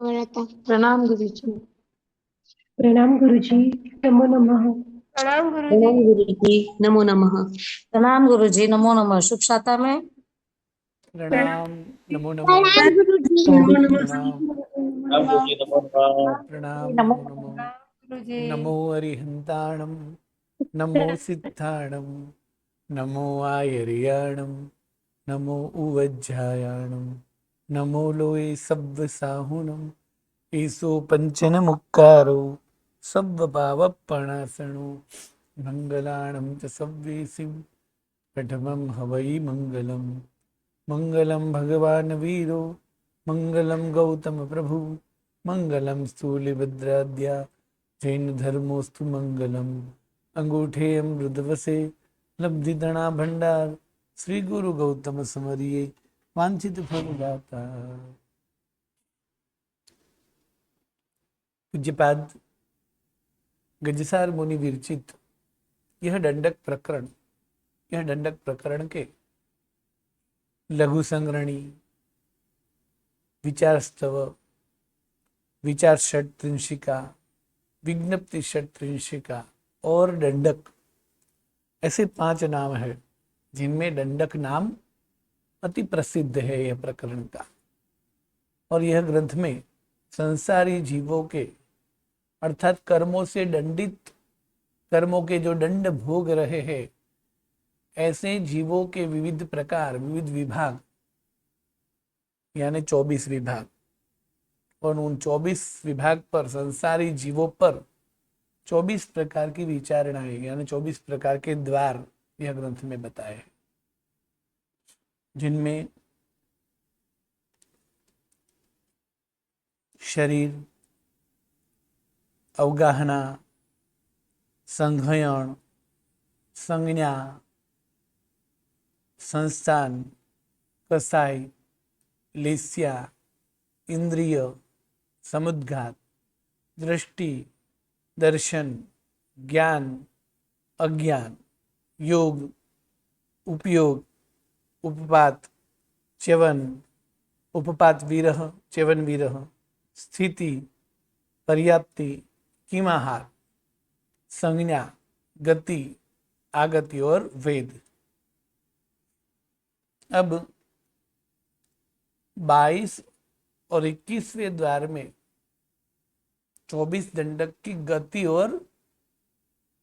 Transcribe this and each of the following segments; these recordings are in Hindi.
प्रणाम गुरु जी। प्रणाम गुरुजी। नमो नमः। प्रणाम गुरुजी। प्रणाम गुरुजी, नमो नमः। प्रणाम गुरु जी, नमो नमः। शुभ शाता में प्रणाम। नमो नमो। प्रणाम गुरुजी। नमो नमः। प्रणाम। राम गुरुजी नमो नमः। प्रणाम। नमो नमो नमो। प्रणाम गुरुजी। नमो अरिहंताणं, नमो सिद्धाणं, नमो आयर्याणं, नमो उवज्झायाणं, नमो लोये सब्ब साहुणं, ईसो पंचन मुक्कारो सब्ब पावप्पणासनो, मंगलाणं च सव्वेसिं प्रथमं हवै मंगलम्। मंगलम भगवान वीरो, मंगलम गौतम प्रभु, मंगलम स्थूलिभद्राद्या जैन धर्मोस्तु मंगलम। अंगूठे अमृतवसे लब्धिदणा भंडार, श्री गुरु गौतम समरिये वांछित फल दाता। पूज्यपाद गजसार मुनि विरचित यह दंडक प्रकरण के लघु संग्रहणी, विचार स्तव, विचार षट्त्रिंशिका, विज्ञप्ति षट्त्रिंशिका और दंडक, ऐसे 5 नाम है जिनमें दंडक नाम अति प्रसिद्ध है यह प्रकरण का। और यह ग्रंथ में संसारी जीवों के अर्थात कर्मों से दंडित, कर्मों के जो दंड भोग रहे हैं ऐसे जीवों के विविध प्रकार, विविध विभाग, यानी 24 विभाग, और उन 24 विभाग पर, संसारी जीवों पर 24 प्रकार की विचारणाएं यानी 24 प्रकार के द्वार यह ग्रंथ में बताए हैं, जिनमें शरीर, अवगाहना, संघयन, संज्ञा, संस्थान, कसाई, लेस्या, इंद्रिय, समुद्घात, दृष्टि, दर्शन, ज्ञान, अज्ञान, योग, उपयोग, उपपात, च्यवन, उपपात विरह, च्यवन विरह, स्थिति, पर्याप्ति, किमाहार, संज्ञा, गति, आगति और वेद। अब 22 और 21वें द्वार में 24 दंडक की गति और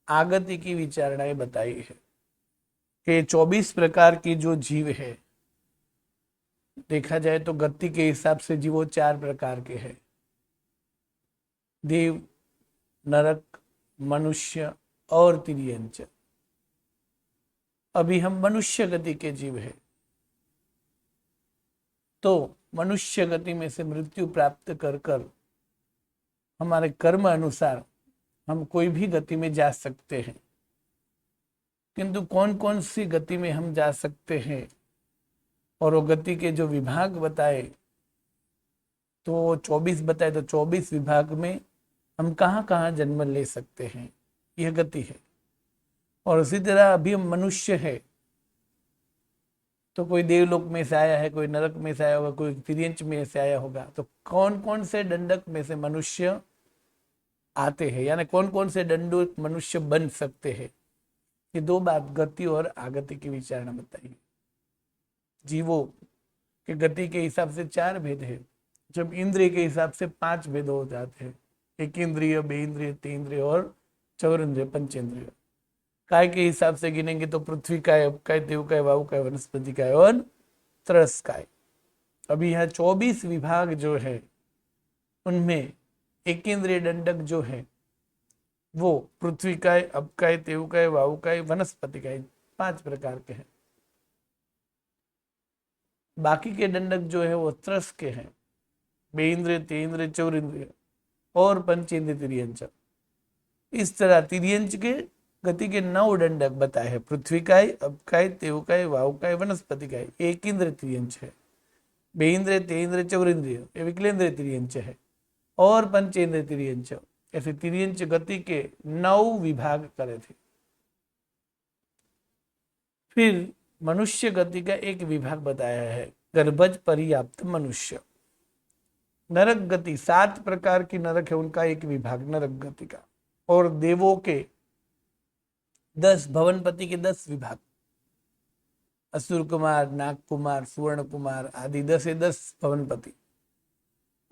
आगति की विचारणाएं बताई है कि 24 प्रकार की जो जीव है, देखा जाए तो गति के हिसाब से जीवो 4 प्रकार के हैं, देव, नरक, मनुष्य और तिर्यंच। अभी हम मनुष्य गति के जीव हैं, तो मनुष्य गति में से मृत्यु प्राप्त कर कर हमारे कर्म अनुसार हम कोई भी गति में जा सकते हैं। किंतु कौन कौन सी गति में हम जा सकते हैं और वो गति के जो विभाग बताए, तो 24 बताए, तो 24 विभाग में हम कहाँ कहाँ जन्म ले सकते हैं, यह गति है। और उसी तरह अभी हम मनुष्य है, तो कोई देवलोक में से आया है, कोई नरक में से आया होगा, कोई तिर्यंच में से आया होगा, तो कौन कौन से दंडक में से मनुष्य आते हैं, यानी कौन कौन से दंडक मनुष्य बन सकते हैं। ये 2 बात गति और आगति की विचारणा बताइए। जीवों के गति के हिसाब से 4 भेद है, जब इंद्रिय के हिसाब से 5 भेद हो जाते हैं, एक इंद्रिय, 2 इंद्रिय, 3 इंद्रिय और 4 इंद्रिय, पंचेंद्रिय। काय के हिसाब से गिनेंगे तो पृथ्वी काय, अपकाय, देवकाय, वायुकाय, वनस्पति काय और त्रस काय। अभी यहाँ 24 विभाग जो है उनमें एक इंद्रिय दंडक जो है वो पृथ्वी काय, अपकाय, तेवकाय, वायुकाय, वनस्पति काय, 5 प्रकार के हैं। बाकी के दंडक जो है वो त्रस के हैं, 2 इंद्रिय, 3 इंद्रिय, 4 इंद्रिय और पंचेंद्रिय, तिर्यंच। इस तरह तिर्यंच के गति के 9 दंडक बताए हैं, पृथ्वी काय, अपकाय, तेवकाय, वायुकाय, वनस्पति काय, एक इंद्रिय तिर्यंच है। 2 इंद्रिय, 3 इंद्रिय, 4 इंद्रिय, ये विकलेंद्रिय तिर्यंच है और पंचेंद्रिय तिर्यंच। ऐसे तिर्यंच गति के 9 विभाग करे थे। फिर मनुष्य गति का एक विभाग बताया है, गर्भज पर्याप्त मनुष्य। नरक गति 7 प्रकार की नरक है, उनका एक विभाग नरक गति का। और देवों के 10, भवनपति के 10 विभाग, असुर कुमार, नाग कुमार, सुवर्ण कुमार आदि 10 भवनपति।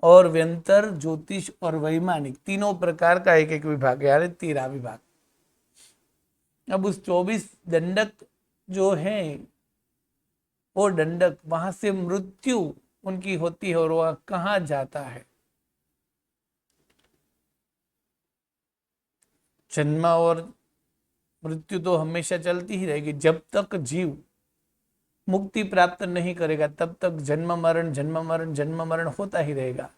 और व्यंतर, ज्योतिष और वैमानिक तीनों प्रकार का एक एक विभाग, यानी 13 विभाग। अब उस 24 दंडक जो है, वो दंडक वहां से मृत्यु उनकी होती है और वह कहाँ जाता है? जन्म और मृत्यु तो हमेशा चलती ही रहेगी। जब तक जीव मुक्ति प्राप्त नहीं करेगा तब तक जन्म मरण होता ही रहेगा।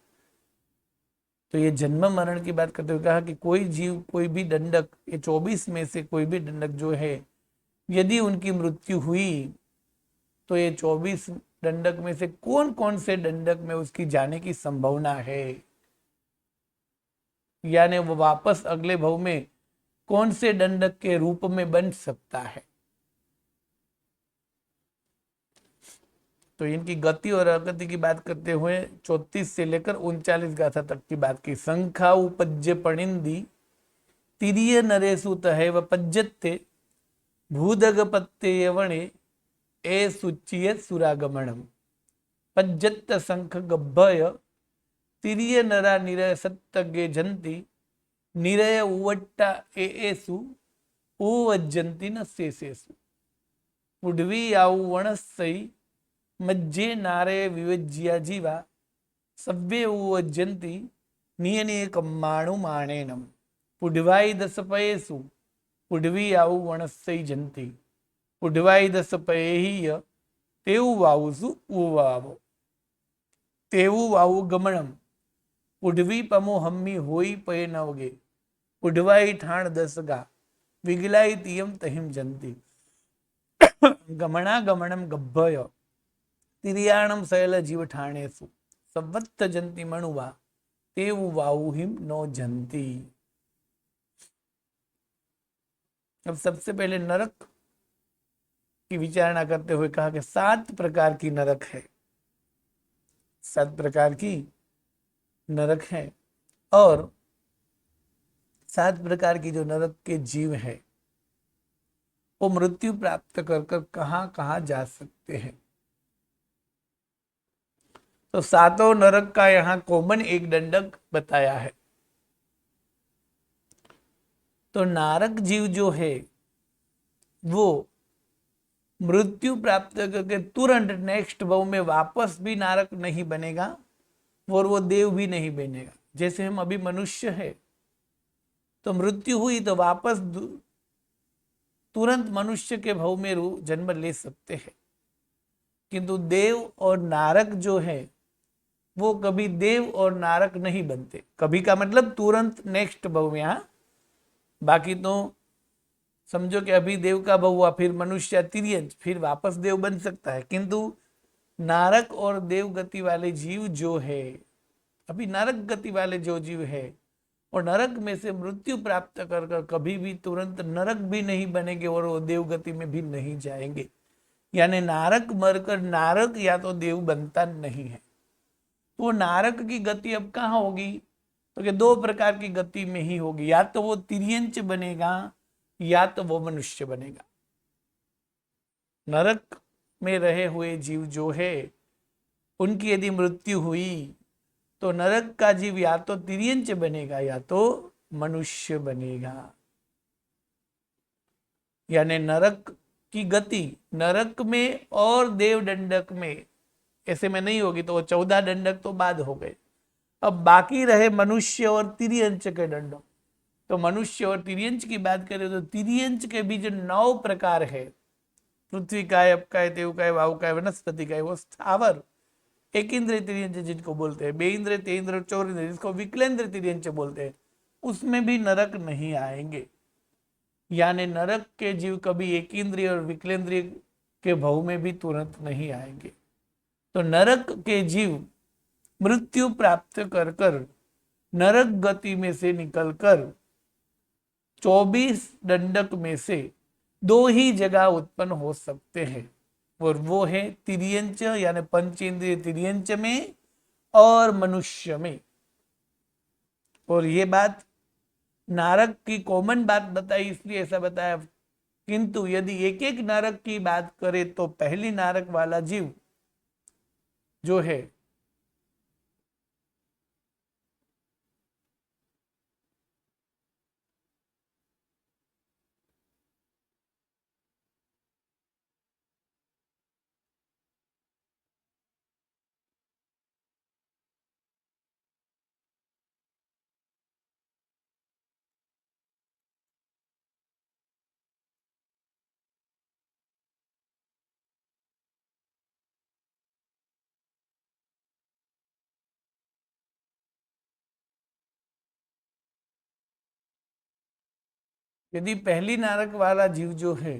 तो ये जन्म मरण की बात करते हुए कहा कि कोई जीव, कोई भी दंडक, ये 24 में से कोई भी दंडक जो है, यदि उनकी मृत्यु हुई तो ये 24 दंडक में से कौन कौन से दंडक में उसकी जाने की संभावना है, यानी वो वापस अगले भव में कौन से दंडक के रूप में बन सकता है। तो इनकी गति और अगति की बात करते हुए 34 से लेकर 39 गाथा तक की बात की। संखा उपज्य पणिंदी तिरिय नरेशु तहैव पज्यत्ते भूदगपत्ते यवणे ए सुचिय सुरागमणम पज्यत्त संख गभ्भय तिरिय नरा निरय सत्तगे जंती निरय उवट्टा एसु उवज्जंती न शेषेषु उड्वी आउ वणस्सई मज्जे नारे विवज्या जीवा सव्ये उवज्जन्ति नियने कम्माणु माणेनम पुड्वाई दसपयेसु पुड्वी आउ वणस्सई जंती पुड्वाई दसपयेहिय तेवु वावुसु उवावो तेवु वावु गमणम पुड्वी पमो हम्मी होई पये नवगे पुड्वाई ठाण दसगा विगलाई तियम तहिम जंती गमणा गमणम गभ्भय तिरियाणम शैल जीव ठाणेसु सवत्त जंती मणुवा तेवु वाहुहिम नो जंती। अब सबसे पहले नरक की विचारणा करते हुए कहा कि 7 प्रकार की नरक है, 7 प्रकार की नरक है। और 7 प्रकार की जो नरक के जीव है वो मृत्यु प्राप्त कर कर कहाँ कहाँ जा सकते हैं। तो 7 नरक का यहाँ कॉमन एक दंडक बताया है। तो नारक जीव जो है वो मृत्यु प्राप्त करके तुरंत नेक्स्ट भव में वापस भी नारक नहीं बनेगा और वो देव भी नहीं बनेगा। जैसे हम अभी मनुष्य है तो मृत्यु हुई तो वापस तुरंत मनुष्य के भव में जन्म ले सकते हैं, किंतु देव और नारक जो है वो कभी देव और नारक नहीं बनते। कभी का मतलब तुरंत नेक्स्ट भव में, हाँ। बाकी तो समझो कि अभी देव का भव हुआ, फिर मनुष्य तिर्यंच, फिर वापस देव बन सकता है। किंतु नारक और देव गति वाले जीव जो है, अभी नरक गति वाले जो जीव है और नरक में से मृत्यु प्राप्त कर कर कभी भी तुरंत नरक भी नहीं बनेंगे और वो देव गति में भी नहीं जाएंगे। यानी नारक मरकर नारक या तो देव बनता नहीं है। तो नारक की गति अब कहाँ होगी? तो कि 2 प्रकार की गति में ही होगी, या तो वो तिर्यंच बनेगा या तो वो मनुष्य बनेगा। नरक में रहे हुए जीव जो है उनकी यदि मृत्यु हुई तो नरक का जीव या तो तिर्यंच बनेगा या तो मनुष्य बनेगा। यानी नरक की गति नरक में और देव दंडक में ऐसे में नहीं होगी, तो वो 14 दंडक तो बाद हो गए। अब बाकी रहे मनुष्य और तिर्यंच के दंडक। तो मनुष्य और तिर्यंच की बात करें तो तिर्यंच के भी जो 9 प्रकार है, पृथ्वी काय, अपकाय, तेवकाय, वावकाय, वनस्पति काय, वो स्थावर एक इंद्रिय तिर्यंच जिनको बोलते हैं, 2 इंद्रिय, 3 इंद्रिय, 4 इंद्रिय जिसको विकलेंद्र तिर्यंच बोलते हैं, उसमें भी नरक नहीं आएंगे। यानी नरक के जीव कभी एक इंद्रिय और विकलेंद्रिय के भव में भी तुरंत नहीं आएंगे। तो नरक के जीव मृत्यु प्राप्त कर कर नरक गति में से निकलकर 24 दंडक में से 2 ही जगह उत्पन्न हो सकते हैं, और वो है तिर्यंच यानी पंचेंद्रिय तिर्यंच में और मनुष्य में। और ये बात नारक की कॉमन बात बताई इसलिए ऐसा बताया, किंतु यदि एक एक नारक की बात करें तो पहली नारक वाला जीव जो है यदि पहली नारक वाला जीव जो है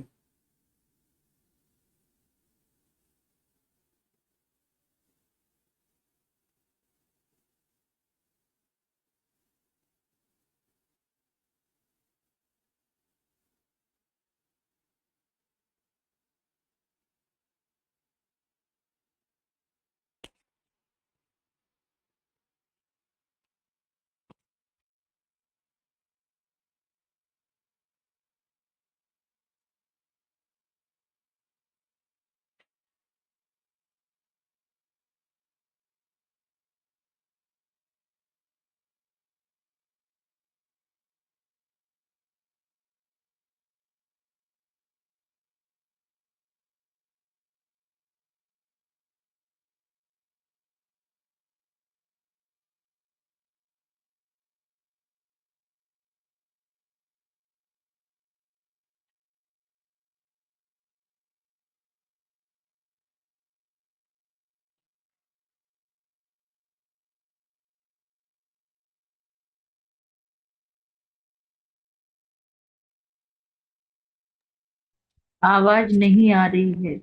आवाज नहीं आ रही है।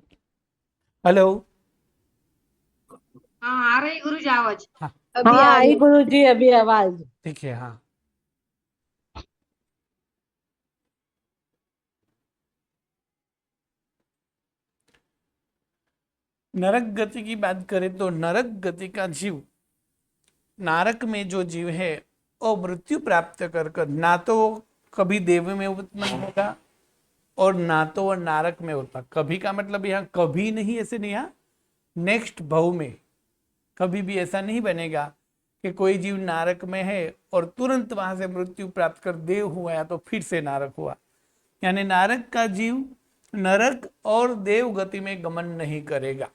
हेलो। हाँ आ रही गुरुजी आवाज। हाँ अभी हाँ आ रही आई है। गुरु जी अभी आवाज। ठीक है। हाँ, नरक गति की बात करें तो नरक गति का जीव, नारक में जो जीव है वो मृत्यु प्राप्त कर कर ना तो कभी देव में उत्पन्न होगा और ना तो वह नारक में होता। कभी का मतलब यहाँ कभी नहीं, ऐसे नहीं, यहाँ नेक्स्ट भव में कभी भी ऐसा नहीं बनेगा कि कोई जीव नारक में है और तुरंत वहां से मृत्यु प्राप्त कर देव हुआ या तो फिर से नारक हुआ। यानी नारक का जीव नरक और देव गति में गमन नहीं करेगा।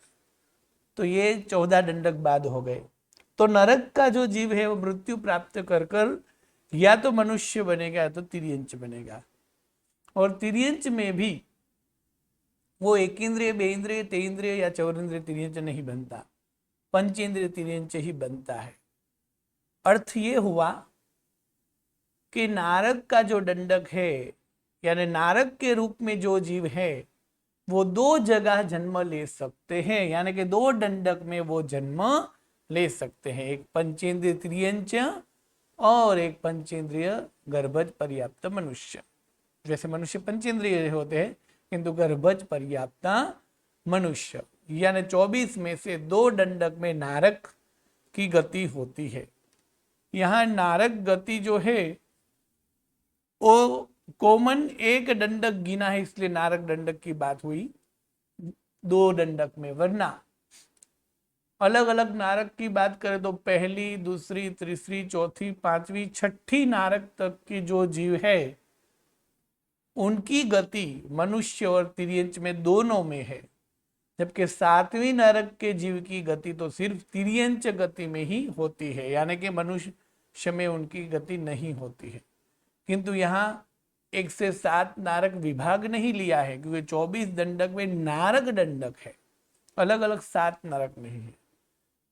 तो ये 14 दंडक बाद हो गए। तो नरक का जो जीव है वो मृत्यु प्राप्त कर कर या तो मनुष्य बनेगा या तो तिर्यंच बनेगा। और तिर्यंच में भी वो एक इंद्रिय, बे इंद्रिय, ते इंद्रिय या चौरिंद्रिय तिर्यंच नहीं बनता, पंचेंद्रिय तिर्यंच ही बनता है। अर्थ ये हुआ कि नारक का जो दंडक है यानी नारक के रूप में जो जीव है वो दो जगह जन्म ले सकते हैं, यानी कि दो दंडक में वो जन्म ले सकते हैं, एक पंचेंद्रिय तिर्यंच और एक पंचेंद्रिय गर्भज पर्याप्त मनुष्य। जैसे मनुष्य पंचेंद्रिय होते हैं किंतु गर्भज पर्याप्त मनुष्य, यानी 24 में से दो दंडक में नारक की गति होती है। यहाँ नारक गति जो है वो कॉमन एक दंडक गिना है इसलिए नारक दंडक की बात हुई दो दंडक में, वरना अलग अलग नारक की बात करें तो पहली, दूसरी, तीसरी, चौथी, पांचवी, छठी नारक तक की जो जीव है उनकी गति मनुष्य और तिर्यंच में दोनों में है, जबकि 7वीं नरक के जीव की गति तो सिर्फ तिर्यंच गति में ही होती है, यानी कि मनुष्य में उनकी गति नहीं होती है। किंतु यहाँ 1 से 7 नारक विभाग नहीं लिया है क्योंकि 24 दंडक में नारक दंडक है, अलग अलग 7 नारक नहीं है।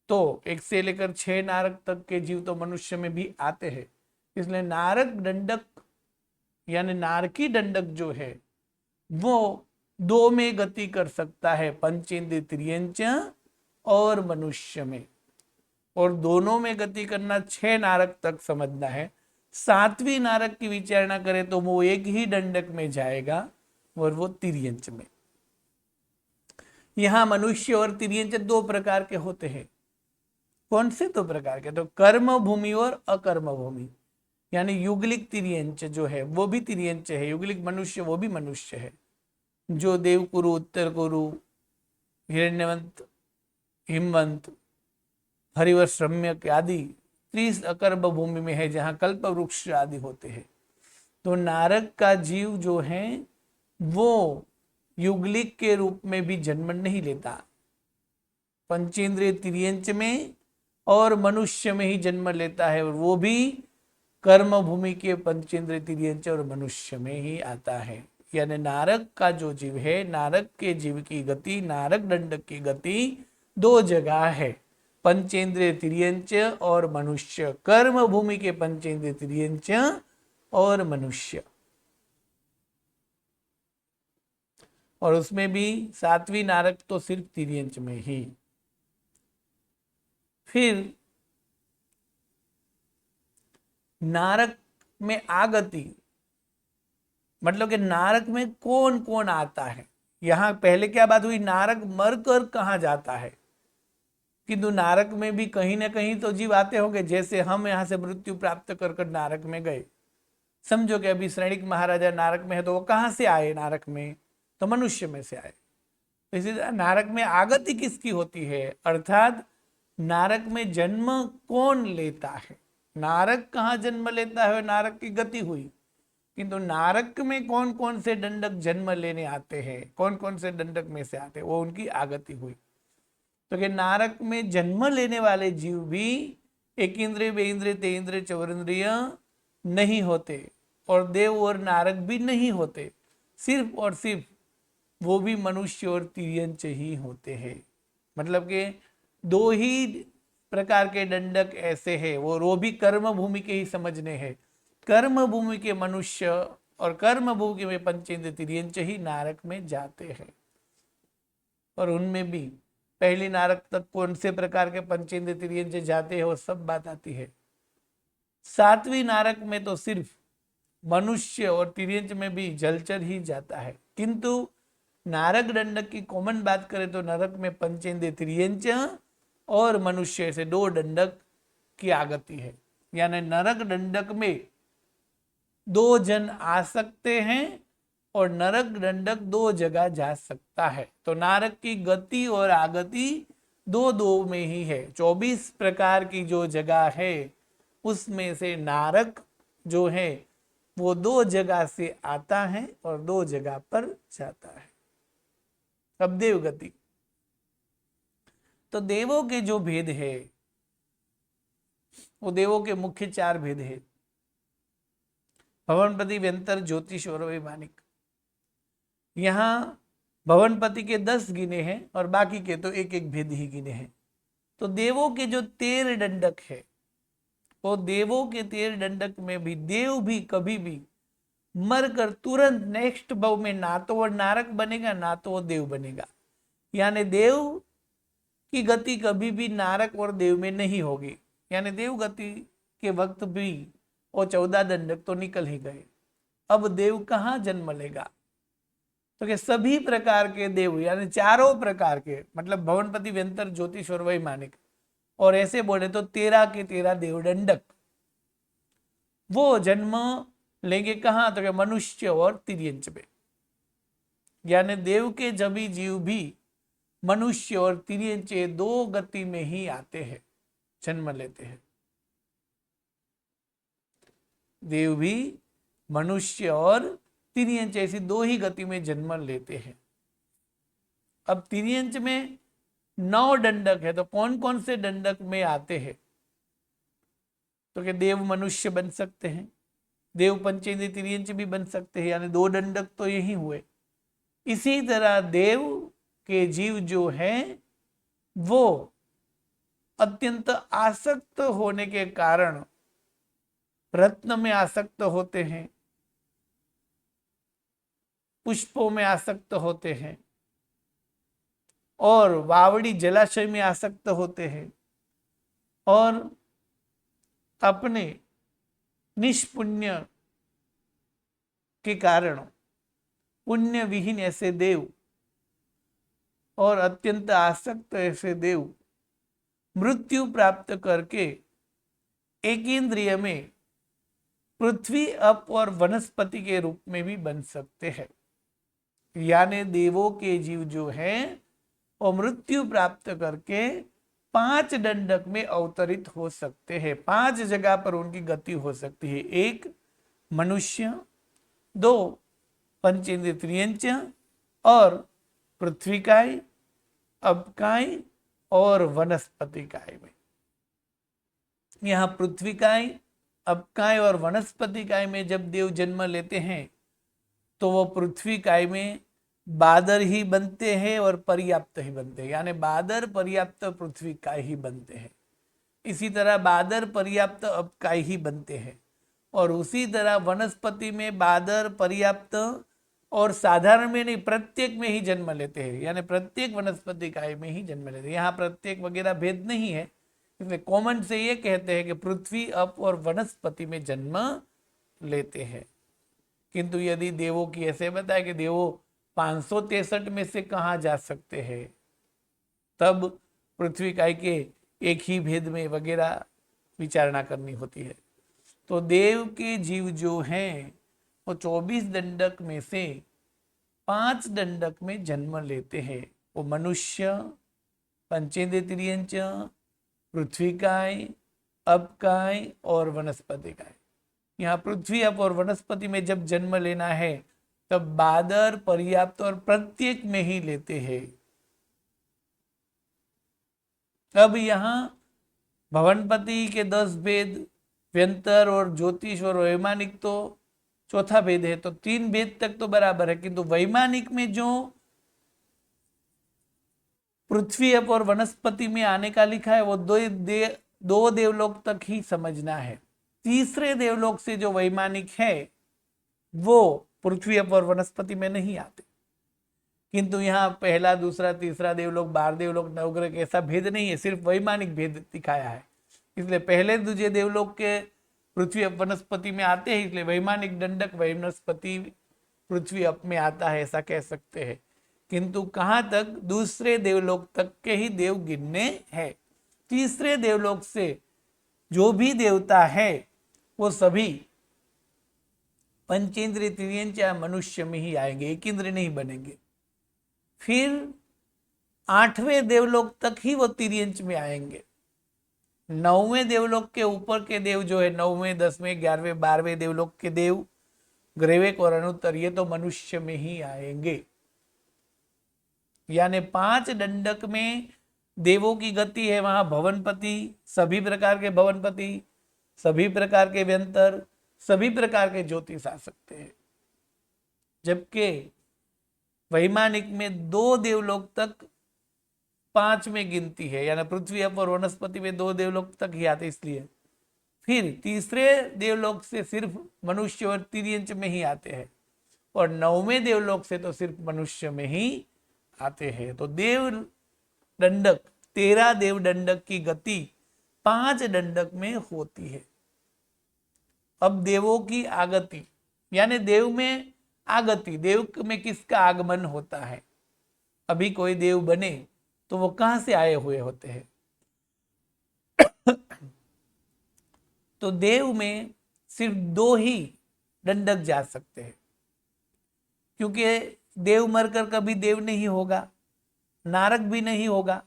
तो 1 से लेकर 6 नारक तक के जीव तो मनुष्य में भी आते हैं, इसलिए नारक दंडक यानी नारकी दंडक जो है वो दो में गति कर सकता है, पंचेंद्रिय तिर्यंच और मनुष्य में, और दोनों में गति करना 6 नारक तक समझना है। 7वीं नारक की विचारणा करें तो वो एक ही दंडक में जाएगा और वो तिर्यंच में। यहां मनुष्य और तिर्यंच दो प्रकार के होते हैं। कौन से दो प्रकार के? तो कर्म भूमि और अकर्म भूमि, यानी युगलिक तिर्यंच जो है वो भी तिर्यंच है, युगलिक मनुष्य वो भी मनुष्य है। जो देवकुरु, उत्तर कुरु, हिरण्यवंत, हिमवंत, हरिवश, रम्यक आदि 30 अकर्म भूमि में है, जहाँ कल्प वृक्ष आदि होते हैं। तो नारक का जीव जो है वो युगलिक के रूप में भी जन्म नहीं लेता, पंचेंद्रिय तिर्यंच में और मनुष्य में ही जन्म लेता है, और वो भी कर्म भूमि के पंचेंद्रिय तिर्यंच और मनुष्य में ही आता है। यानी नारक का जो जीव है, नारक के जीव की गति, नारक दंडक की गति दो जगह है, पंचेंद्रिय तिर्यंच और मनुष्य, कर्म भूमि के पंचेंद्रिय तिर्यंच और मनुष्य। और उसमें भी सातवीं नारक तो सिर्फ तिर्यंच में ही। फिर नारक में आगति, मतलब कि नारक में कौन कौन आता है। यहां पहले क्या बात हुई, नारक मरकर कहां जाता है, किंतु नारक में भी कहीं ना कहीं तो जीव आते होंगे। जैसे हम यहां से मृत्यु प्राप्त कर कर नारक में गए, समझो कि अभी श्रेणिक महाराजा नारक में है, तो वो कहां से आए नारक में, तो मनुष्य में से आए। इसी तरह नारक में आगति किसकी होती है, अर्थात नारक में जन्म कौन लेता है। नारक कहाँ जन्म लेता है, नारक की गति हुई, किंतु नारक में कौन कौन से दंडक जन्म लेने आते हैं, कौन कौन से दंडक में से आते हैं, वो उनकी आगति हुई। तो कि नारक में जन्म लेने वाले जीव भी एक इंद्रिय, बे इंद्रिय, ते इंद्रिय, चौरिंद्रिय नहीं होते, और देव और नारक भी नहीं होते, सिर्फ और सिर्फ वो भी मनुष्य और तिर्यंच ही होते हैं। मतलब कि दो ही प्रकार के दंडक ऐसे हैं, वो भी कर्म भूमि के ही समझने हैं। कर्म भूमि के मनुष्य और कर्म भूमि में पंचेंद्रिय तिर्यंच ही नारक में जाते हैं। और उनमें भी पहली नारक तक कौन से प्रकार के पंचेंद्रिय तिर्यंच जाते हैं वो सब बात आती है। सातवीं नारक में तो सिर्फ मनुष्य और तिर्यंच में भी जलचर ही जाता है, किंतु नारक दंडक की कॉमन बात करें तो नरक में पंचेंद्रिय तिर्यंच और मनुष्य से दो दंडक की आगति है। यानी नरक दंडक में दो जन आ सकते हैं और नरक दंडक दो जगह जा सकता है। तो नारक की गति और आगति दो दो में ही है। 24 प्रकार की जो जगह है उसमें से नारक जो है वो दो जगह से आता है और दो जगह पर जाता है। अब देव गति, तो देवों के जो भेद है वो देवों के मुख्य 4 भेद है, भवनपति, व्यंतर, ज्योतिष और वैमानिक। यहां भवनपति के 10 गिने हैं और बाकी के तो एक एक भेद ही गिने हैं। तो देवों के जो 13 दंडक है, वो देवों के 13 दंडक में भी देव भी कभी भी मरकर तुरंत नेक्स्ट भव में ना तो वो नारक बनेगा ना तो वो देव बनेगा। यानी देव की गति कभी भी नारक और देव में नहीं होगी। यानी देव गति के वक्त भी वो 14 दंडक तो निकल ही गए। अब देव कहाँ जन्म लेगा, तो कि सभी प्रकार के देव, यानी चारों प्रकार के, मतलब भवनपति, व्यंतर, ज्योतिष और वैमानिक, और ऐसे बोले तो 13 के 13 देव दंडक वो जन्म लेंगे कहाँ, तो कि मनुष्य और तिर्यंच में। यानी देव के जभी जीव भी मनुष्य और तिर्यंच दो गति में ही आते हैं, जन्म लेते हैं। देव भी मनुष्य और तिर्यंच ऐसी दो ही गति में जन्म लेते हैं। अब तिर्यंच में 9 दंडक है, तो कौन कौन से दंडक में आते हैं, तो कि देव मनुष्य बन सकते हैं, देव पंचेंद्रिय तिर्यंच भी बन सकते हैं, यानी 2 दंडक तो यही हुए। इसी तरह देव के जीव जो हैं वो अत्यंत आसक्त होने के कारण रत्न में आसक्त होते हैं, पुष्पों में आसक्त होते हैं और वावड़ी जलाशय में आसक्त होते हैं, और अपने निष्पुण्य के कारण पुण्य विहीन ऐसे देव और अत्यंत आसक्त ऐसे देव मृत्यु प्राप्त करके एक इंद्रिय में पृथ्वी, अप और वनस्पति के रूप में भी बन सकते हैं। यानी देवों के जीव जो हैं वो मृत्यु प्राप्त करके 5 दंडक में अवतरित हो सकते हैं। 5 जगह पर उनकी गति हो सकती है। 1 मनुष्य, 2 पंचेंद्रिय त्रियंच और पृथ्वीकाय, अपकाय और वनस्पतिकाय में। यहाँ पृथ्वीकाय, अपकाय और वनस्पतिकाय में जब देव जन्म लेते हैं तो वो पृथ्वीकाय में बादर ही बनते हैं और पर्याप्त ही बनते हैं, यानी बादर पर्याप्त पृथ्वीकाय ही बनते हैं। इसी तरह बादर पर्याप्त अपकाय ही बनते हैं। और उसी तरह वनस्पति में बादर पर्याप्त और साधारण में नहीं, प्रत्येक में ही जन्म लेते हैं, यानी प्रत्येक वनस्पति काय में ही जन्म लेते हैं। यहाँ प्रत्येक वगैरह भेद नहीं है, इसलिए कॉमन से ये कहते हैं कि पृथ्वी, अप और वनस्पति में जन्म लेते हैं। किंतु यदि देवों की ऐसे बताया कि देवों 563 में से कहाँ जा सकते हैं, तब पृथ्वी काय के एक ही भेद में वगैरह विचारणा करनी होती है। तो देव के जीव जो हैं वो 24 दंडक में से 5 दंडक में जन्म लेते हैं। वो मनुष्य, पंचेंद्रिय त्रियंच, पृथ्वीकाय, अपकाय और वनस्पतिकाय। यहाँ पृथ्वी, अप और वनस्पति में जब जन्म लेना है तब बादर, पर्याप्त और प्रत्येक में ही लेते हैं। अब यहाँ भवनपति के 10 भेद, व्यंतर और ज्योतिष और वैमानिक तो चौथा भेद है, तो 3 भेद तक तो बराबर है। किंतु वैमानिक में जो पृथ्वी, अप और वनस्पति में आने का लिखा है वो 2 देवलोक तक ही समझना है। तीसरे देवलोक से जो वैमानिक है वो पृथ्वी, अप और वनस्पति में नहीं आते। किंतु यहाँ पहला, दूसरा, तीसरा देवलोक, 12 देवलोक, नवग्रह ऐसा भेद नहीं है, सिर्फ वैमानिक भेद दिखाया है। इसलिए पहले दूसरे देवलोक के पृथ्वी, अप, वनस्पति में आते हैं, इसलिए वैमानिक दंडक वनस्पति पृथ्वी, अप में आता है, ऐसा कह सकते हैं। किंतु कहाँ तक? दूसरे देवलोक तक के ही देव गिनने हैं। तीसरे देवलोक से जो भी देवता है वो सभी पंचेंद्रिय त्रियंच या मनुष्य में ही आएंगे, एक इंद्रिय नहीं बनेंगे। फिर 8वें देवलोक तक ही वो तिर्यंच में आएंगे। 9वें देवलोक के ऊपर के देव जो है, 9वें, 10वें, 11वें, 12वें देवलोक के देव, ग्रेवेक और अनुत्तर, ये तो मनुष्य में ही आएंगे। यानी 5 दंडक में देवों की गति है। वहां भवनपति, सभी प्रकार के भवनपति, सभी प्रकार के व्यंतर, सभी प्रकार के ज्योतिष आ सकते हैं। जबकि वैमानिक में 2 देवलोक तक 5 में गिनती है, यानी पृथ्वी, अप और वनस्पति में 2 देवलोक तक ही आते, इसलिए फिर तीसरे देवलोक से सिर्फ मनुष्य और तिर्यंच में ही आते हैं, और 9वें देवलोक से तो सिर्फ मनुष्य में ही आते हैं। तो देव दंडक, 13 देव दंडक की गति 5 दंडक में होती है। अब देवों की आगति, यानी देव में आगति, देव में किसका आगमन होता है। अभी कोई देव बने तो वो कहां से आए हुए होते हैं? तो देव में सिर्फ 2 ही दंडक जा सकते हैं, क्योंकि देव मरकर कभी देव नहीं होगा, नारक भी नहीं होगा।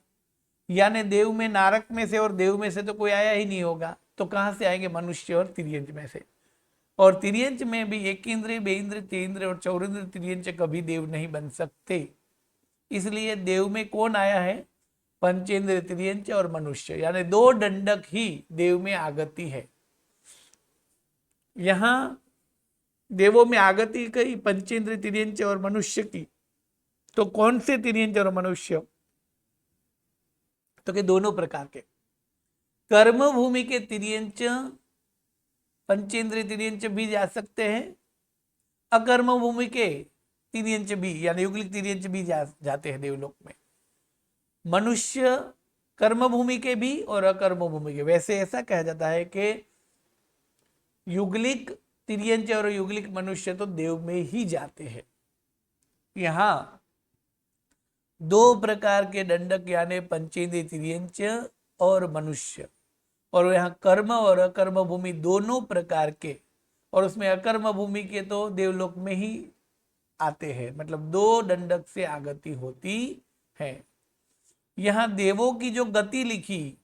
यानी देव में, नारक में से और देव में से तो कोई आया ही नहीं होगा, तो कहां से आएंगे? मनुष्य और तिर्यंच में से। और तिर्यंच में भी एक इंद्रिय, 2 इंद्रिय, 3 इंद्रिय और 4 इंद्रिय तिर्यंच कभी देव नहीं बन सकते। इसलिए देव में कौन आया है? पंचेंद्रिय तिर्यंच और मनुष्य, यानी 2 दंडक ही देव में आगति है। यहां देवों में आगति कही पंचेंद्रिय तिर्यंच और मनुष्य की, तो कौन से तिर्यंच और मनुष्य? तो कि दोनों प्रकार के। कर्म भूमि के तिर्यंच, पंचेंद्रिय तिर्यंच भी जा सकते हैं, अकर्म भूमि के तिर्यंच भी, यानी युगलिक तिर्यंच भी जाते हैं देवलोक में। मनुष्य कर्म भूमि के भी और अकर्म भूमि के। वैसे ऐसा कहा जाता है कि युगलिक तिर्यंच और युगलिक मनुष्य तो देव में ही जाते हैं। यहाँ 2 प्रकार के दंडक, यानी पंचेंद्रिय तिर्यंच और मनुष्य, और यहाँ कर्म और अकर्म भूमि दोनों प्रकार के, और उसमें अकर्म भूमि के तो देवलोक में ही आते हैं, मतलब 2 दंडक से आगति होती है। यहाँ देवों की जो गति लिखी,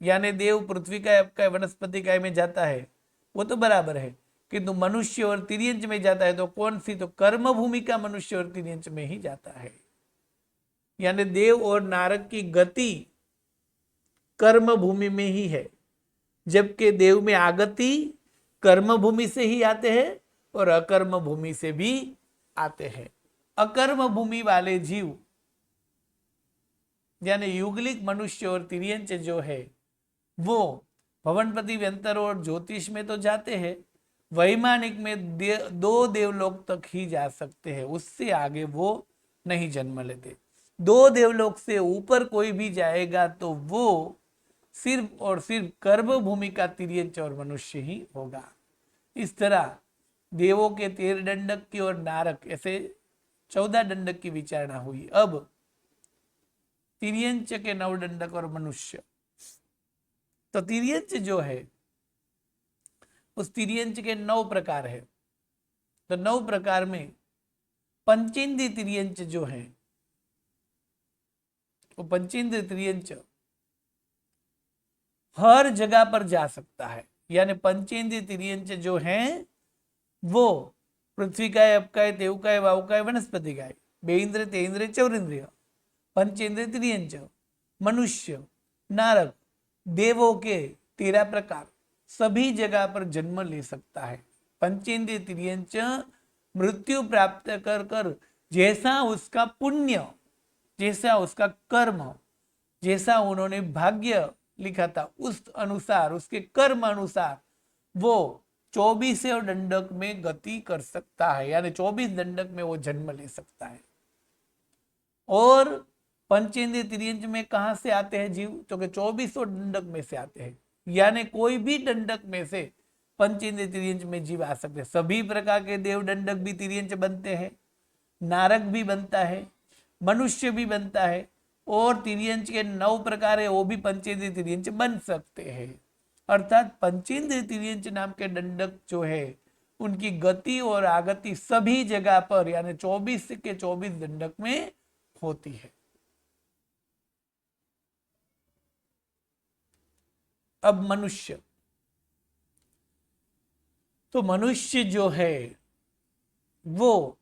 यानी देव पृथ्वी काय, अपकाय, वनस्पति काय में जाता है, वो तो बराबर है, किंतु मनुष्य और तिर्यंच में जाता है तो कौन सी, तो कर्म भूमि का मनुष्य और तिर्यंच में ही जाता है। यानी देव और नारक की गति कर्म भूमि में ही है, जबकि देव में आगति कर्म भूमि से ही आते हैं और अकर्म भूमि से भी आते हैं। अकर्म भूमि वाले जीव यानी युगलिक मनुष्य और तिर्यंच जो है वो भवनपति, व्यंतर और ज्योतिष में तो जाते हैं, वैमानिक में 2 देवलोक तक ही जा सकते हैं, उससे आगे वो नहीं जन्म लेते। 2 देवलोक से ऊपर कोई भी जाएगा तो वो सिर्फ और सिर्फ कर्म भूमि का तिर्यंच और मनुष्य ही होगा। इस तरह देवों के 13 दंडक की और नारक ऐसे 14 दंडक की विचारणा हुई। अब तिर्यंच के 9 दंडक और मनुष्य। तो तिर्यंच जो है उस तिर्यंच के 9 प्रकार है। तो 9 प्रकार में पंचेंद्रिय तिर्यंच जो है, वो पंचेंद्रिय तिर्यंच हर जगह पर जा सकता है। यानी पंचेंद्रिय तिर्यंच जो है वो पृथ्वी काय, अपकाय, तेवकाय, वावकाय, वनस्पति काय, बेइंद्रिय, तेइंद्रिय, चौरिंद्रिय, पंचेंद्रिय तिर्यंच, मनुष्य, नारक, देवों के 13 प्रकार सभी जगह पर जन्म ले सकता है। पंचेंद्रिय तिर्यंच मृत्यु प्राप्त कर कर जैसा उसका पुण्य, जैसा उसका कर्म, जैसा उन्होंने भाग्य लिखा था उस अनुसार, उसके कर्म अनुसार वो 24 दंडक में गति कर सकता है। यानी 24 दंडक में वो जन्म ले सकता है। और पंचेंद्रिय तिर्यंच में कहां से आते हैं जीव, तो कि 24 दंडक में से आते हैं। यानी कोई भी दंडक में से पंचेंद्रिय तिर्यंच में जीव आ सकते हैं। सभी प्रकार के देव दंडक भी तिर्यंच बनते हैं, नारक भी बनता है, मनुष्य भी बनता है, और तिर्यंच के 9 प्रकार है वो भी पंचेंद्रिय तिर्यंच बन सकते हैं। अर्थात पंचेंद्रिय तिर्यंच नाम के दंडक जो है उनकी गति और आगति सभी जगह पर यानी 24 के 24 दंडक में होती है। अब मनुष्य, तो मनुष्य जो है वो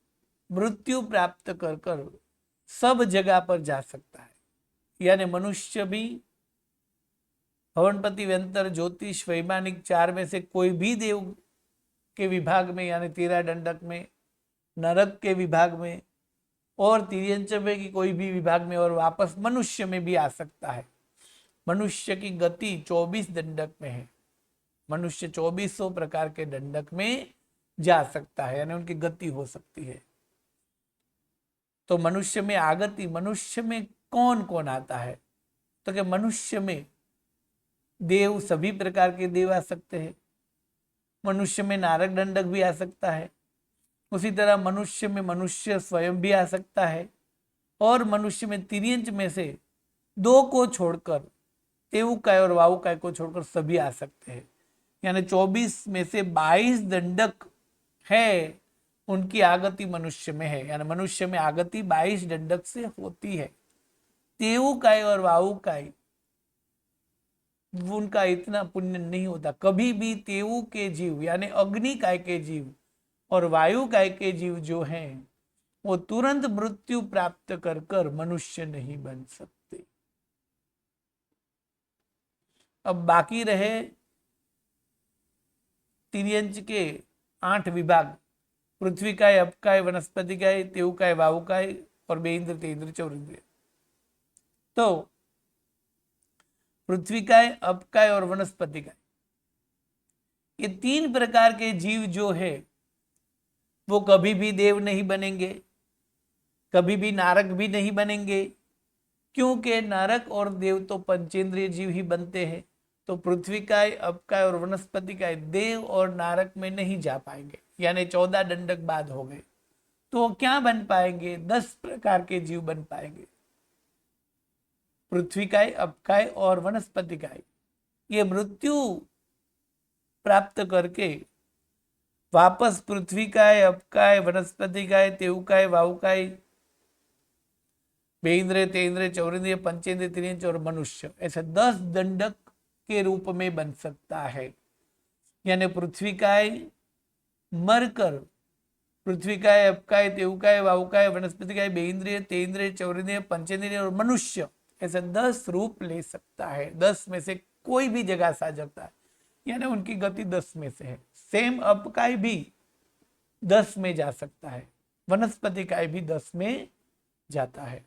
मृत्यु प्राप्त कर कर सब जगह पर जा सकता है। यानी मनुष्य भी भवनपति, व्यंतर, ज्योतिष, वैमानिक 4 में से कोई भी देव के विभाग में यानी 13 दंडक में, नरक के विभाग में और तिर्यंच में की कोई भी विभाग में, और वापस मनुष्य में भी आ सकता है। मनुष्य की गति 24 दंडक में है। मनुष्य 2400 प्रकार के दंडक में जा सकता है, यानी उनकी गति हो सकती है। तो मनुष्य में आगति, मनुष्य में कौन कौन आता है, तो कि मनुष्य में देव, सभी प्रकार के देव आ सकते हैं। मनुष्य में नारक दंडक भी आ सकता है। उसी तरह मनुष्य में मनुष्य स्वयं भी आ सकता है। और मनुष्य में तिर्यंच में से 2 को छोड़कर, तेवुकाय और वावुकाय को छोड़कर सभी आ सकते हैं। यानी 24 में से 22 दंडक है उनकी आगति मनुष्य में है। यानी मनुष्य में आगति 22 दंडक से होती है। तेवुकाय और वावुकाय उनका इतना पुण्य नहीं होता। कभी भी तेवु के जीव यानी अग्नि काय के जीव और वायु काय के जीव जो हैं वो तुरंत मृत्यु प्राप्त कर कर मनुष्य नहीं बन सकते। अब बाकी रहे तिर्यंच के 8 विभाग, पृथ्वी काय, अपकाय, वनस्पति काय, तेवुकाय, वावुकाय और बेइंद्र, तेइंद्र, चौरिंद्र। तो पृथ्वी काय, अपकाय और वनस्पति काय, ये 3 प्रकार के जीव जो है वो कभी भी देव नहीं बनेंगे, कभी भी नारक भी नहीं बनेंगे, क्योंकि नारक और देव तो पंचेंद्रिय जीव ही बनते हैं। तो पृथ्वी काय, अपकाय और वनस्पति काय देव और नारक में नहीं जा पाएंगे। यानी 14 दंडक बाद हो गए तो वो क्या बन पाएंगे, 10 प्रकार के जीव बन पाएंगे। पृथ्वीकाय, अपकाय और वनस्पतिकाय, ये मृत्यु प्राप्त करके वापस पृथ्वीकाय, अपकाय, वनस्पतिकाय, तेवकाय, वायुकाय, बेइंद्रिय, तेंद्रिय, चौरिंद्रिय, पंचेंद्रिय, त्रियंच और मनुष्य, ऐसे 10 दंडक के रूप में बन सकता है। यानी पृथ्वीकाय मरकर पृथ्वीकाय, अपकाय, तेवकाय, वायुकाय, वनस्पतिकाय, बेइंद्रिय, तेंद्रिय, चौरिंद्रिय, पंचेंद्रिय और मनुष्य, ऐसे 10 रूप ले सकता है। 10 में से कोई भी जगह से आ सकता है, यानी उनकी गति 10 में से है। सेम अपकाय भी 10 में जा सकता है, वनस्पतिकाय भी 10 में जाता है।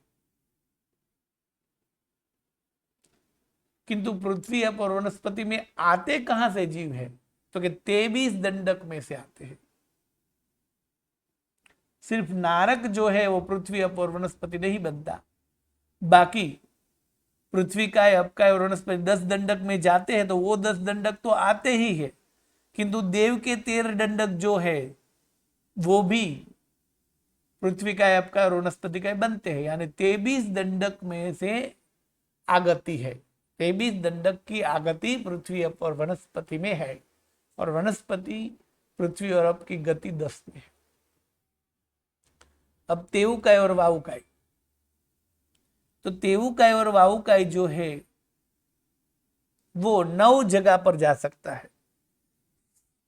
किंतु पृथ्वी, अप और वनस्पति में आते कहां से जीव है? तो कि 23 दंडक में से आते हैं। सिर्फ नारक जो है वो पृथ्वी, अप और वनस्पति नहीं बनता, बाकी पृथ्वीकाय, अपकाय और वनस्पति 10 दंडक में जाते हैं, तो वो 10 दंडक तो आते ही है। किंतु देव के 13 दंडक जो है वो भी पृथ्वीकाय, अपकाय और वनस्पतिकाय बनते हैं। यानी 23 दंडक में से आगति है। 23 दंडक की आगति पृथ्वी, अप और वनस्पति में है, और वनस्पति, पृथ्वी और अप की गति 10 में है। अब तेवकाय और वायुकाय, तो तेवकाय और वायुकाय जो है वो 9 जगह पर जा सकता है।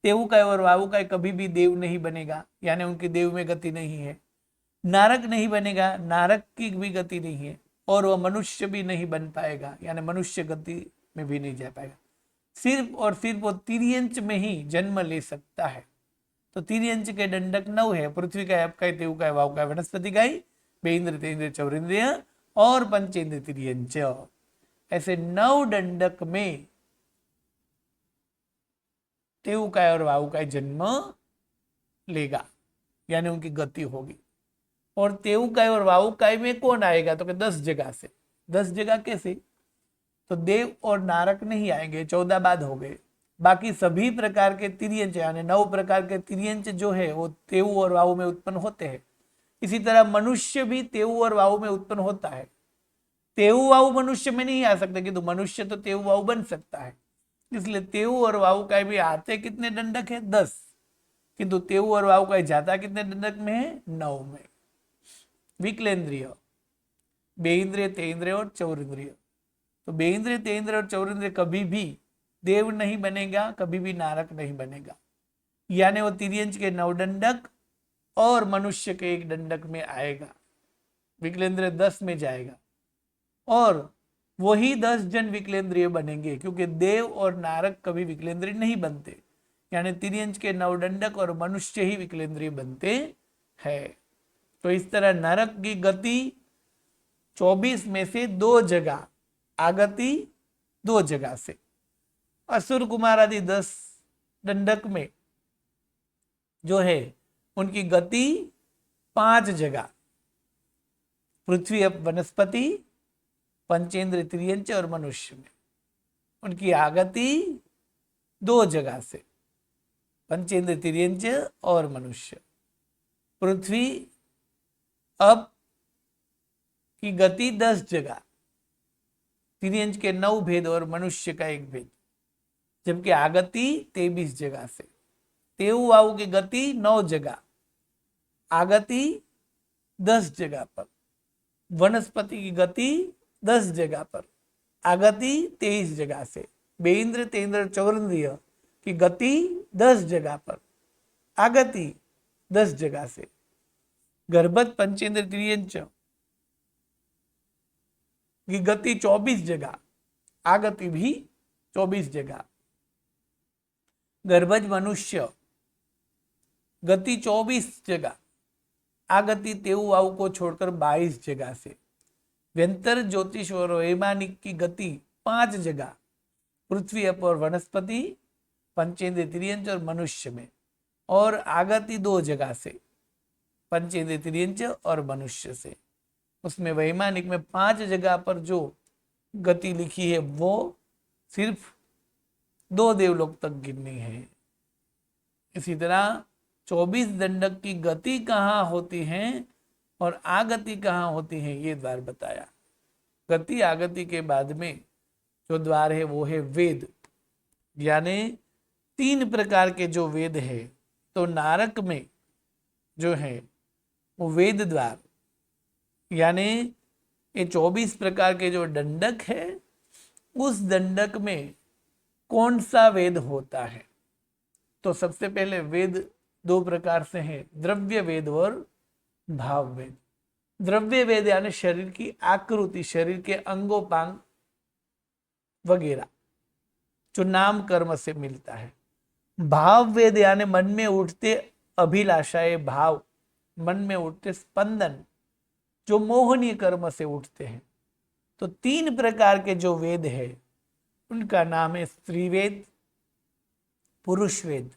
तेवकाय और वायुकाय कभी भी देव नहीं बनेगा, यानी उनकी देव में गति नहीं है। नारक नहीं बनेगा, नारक की भी गति नहीं है, और वह मनुष्य भी नहीं बन पाएगा, यानी मनुष्य गति में भी नहीं जा पाएगा। सिर्फ और सिर्फ वो तिर्यंच में ही जन्म ले सकता है। तो तिर्यंच के दंडक 9 है, पृथ्वीकाय, अपकाय, तेवकाय, वायुकाय, वनस्पतिकाय, बेइंद्रिय, तेंद्रिय, चौरिंद्रिय और पंचेंद्रिय, तिर्यंच, ऐसे 9 दंडक में तेवकाय और वायुकाय जन्म लेगा, यानी उनकी गति होगी। और तेवकाय और वायुकाय में कौन आएगा? तो कि 10 जगह से। 10 जगह कैसे? तो देव और नारक नहीं आएंगे, 14 बाद हो गए। बाकी सभी प्रकार के तिर्यंच, यानी 9 प्रकार के तिर्यंच जो है वो तेऊ और वायु में उत्पन्न होते हैं। इसी तरह मनुष्य भी तेऊ और वायु में उत्पन्न होता है। तेऊ वायु मनुष्य में नहीं आ सकते, किंतु मनुष्य तो तेऊ वायु बन सकता है। इसलिए तेऊ और वायु का भी आते कितने दंडक है? 10। किंतु तेऊ और वायु का जाता कितने दंडक में है? 9 में। विकलेंद्रिय, बेइंद्रिय, तेंद्रिय और चौरिंद्रिय, तो बेइंद्रिय, तेंद्रिय और चौरिंद्रिय कभी भी देव नहीं बनेगा, कभी भी नारक नहीं बनेगा, यानी वो तिर्यंच के 9 दंडक और मनुष्य के 1 दंडक में आएगा। विकलेंद्रिय 10 में जाएगा, और वही 10 जन विकलेंद्रिय बनेंगे, क्योंकि देव और नारक कभी विकलेंद्रिय नहीं बनते, यानी तिर्यंच के 9 दंडक और मनुष्य ही विकलेंद्रिय बनते हैं। तो इस तरह नरक की गति 24 में से 2 जगह, आगति 2 जगह से। असुर कुमार आदि 10 दंडक में जो है उनकी गति 5 जगह, पृथ्वी, अप, वनस्पति, पंचेंद्र, त्रियंच और मनुष्य में उनकी आगति 2 जगह से, पंचेंद्र, त्रियंच और मनुष्य। पृथ्वी, अप की गति 10 जगह, तिर्यंच के 9 भेद और मनुष्य का 1 भेद, जबकि आगति 23 जगह से। तेऊ वायु की गति 9 जगह, आगति 10 जगह पर, वनस्पति की गति 10 जगह पर, आगति 23 जगह से, बेइंद्र, तेंद्र, चौरिंद्रिय की गति 10 जगह पर, आगति 10 जगह से, गर्भस्थ, पंचेंद्र, त्रियंच की गति 24 जगह, आगति भी 24 जगह। गर्भज मनुष्य गति 24 जगह, आगति तेऊ वायु को छोड़कर 22 जगह से। व्यंतर, ज्योतिष और वैमानिक की गति 5 जगह, पृथ्वी, अप और वनस्पति, पंचेंद्र, त्रियंच और मनुष्य में, और आगति 2 जगह से, पंचेंद्र, त्रियंच और मनुष्य से। उसमें वैमानिक में 5 जगह पर जो गति लिखी है वो सिर्फ 2 देवलोक तक गिननी है। इसी तरह 24 दंडक की गति कहाँ होती है और आगति कहाँ होती है, ये द्वार बताया। गति आगति के बाद में जो द्वार है वो है वेद, यानी 3 प्रकार के जो वेद है। तो नारक में जो है वो वेद द्वार, यानी ये 24 प्रकार के जो दंडक है, उस दंडक में कौन सा वेद होता है। तो सबसे पहले वेद 2 प्रकार से है, द्रव्य वेद और भाव वेद। द्रव्य वेद यानी शरीर की आकृति, शरीर के अंगोपांग वगैरह जो नाम कर्म से मिलता है। भाव वेद यानी मन में उठते अभिलाषाएं, भाव, मन में उठते स्पंदन जो मोहनीय कर्म से उठते हैं। तो 3 प्रकार के जो वेद है उनका नाम है स्त्री वेद, पुरुष वेद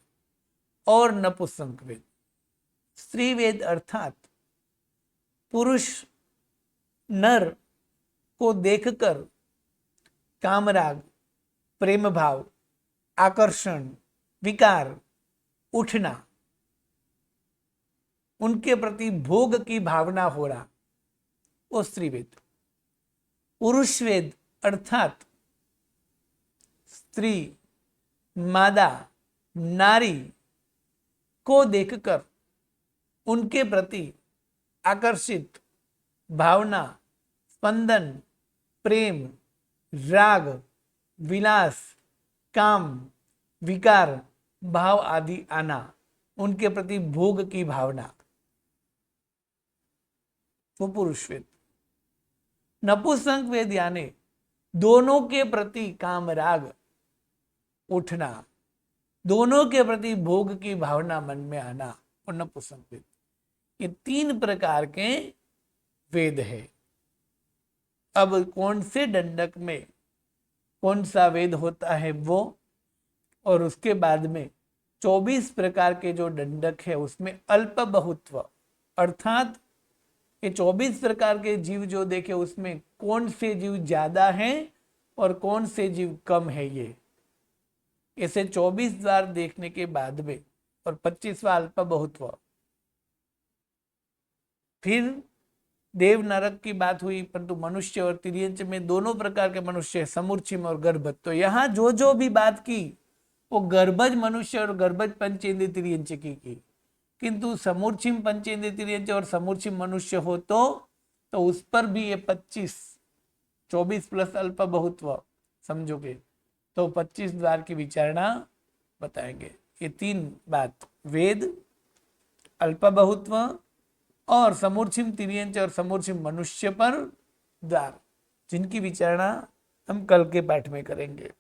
और नपुंसक वेद। स्त्री वेद अर्थात पुरुष नर को देखकर कामराग, प्रेम भाव, आकर्षण, विकार उठना, उनके प्रति भोग की भावना हो रहा, वो स्त्री वेद। पुरुष वेद अर्थात स्त्री, मादा, नारी को देखकर उनके प्रति आकर्षित भावना, स्पंदन, प्रेम, राग, विलास, काम, विकार भाव आदि आना, उनके प्रति भोग की भावना, वो पुरुष वेद। नपुंसक वेद यानी दोनों के प्रति काम राग उठना, दोनों के प्रति भोग की भावना मन में आना, और नपुंसक वेद। ये 3 प्रकार के वेद है। अब कौन से दंडक में कौन सा वेद होता है वो, और उसके बाद में 24 प्रकार के जो दंडक है उसमें अल्प बहुत्व अर्थात ये 24 प्रकार के जीव जो देखे उसमें कौन से जीव ज्यादा हैं और कौन से जीव कम है। ये ऐसे 24 द्वार देखने के बाद में और 25वां अल्प बहुत्व। फिर देव नरक की बात हुई, परंतु मनुष्य और तिर्यंच में दोनों प्रकार के मनुष्य, समूर्छिम और गर्भज। तो यहाँ जो जो भी बात की वो गर्भज मनुष्य और गर्भज पंचेंद्रिय तिर्यंच की, किंतु समूर्छिम पंचेंद्रिय तिर्यंच और समूर्छिम मनुष्य हो तो उस पर भी ये 24 प्लस अल्प बहुत्व समझोगे तो 25 द्वार की विचारणा बताएंगे। ये 3 बात, वेद, अल्प बहुत्व और समूर्छिम तिर्यंच और समूर्छिम मनुष्य पर द्वार, जिनकी विचारणा हम कल के पाठ में करेंगे।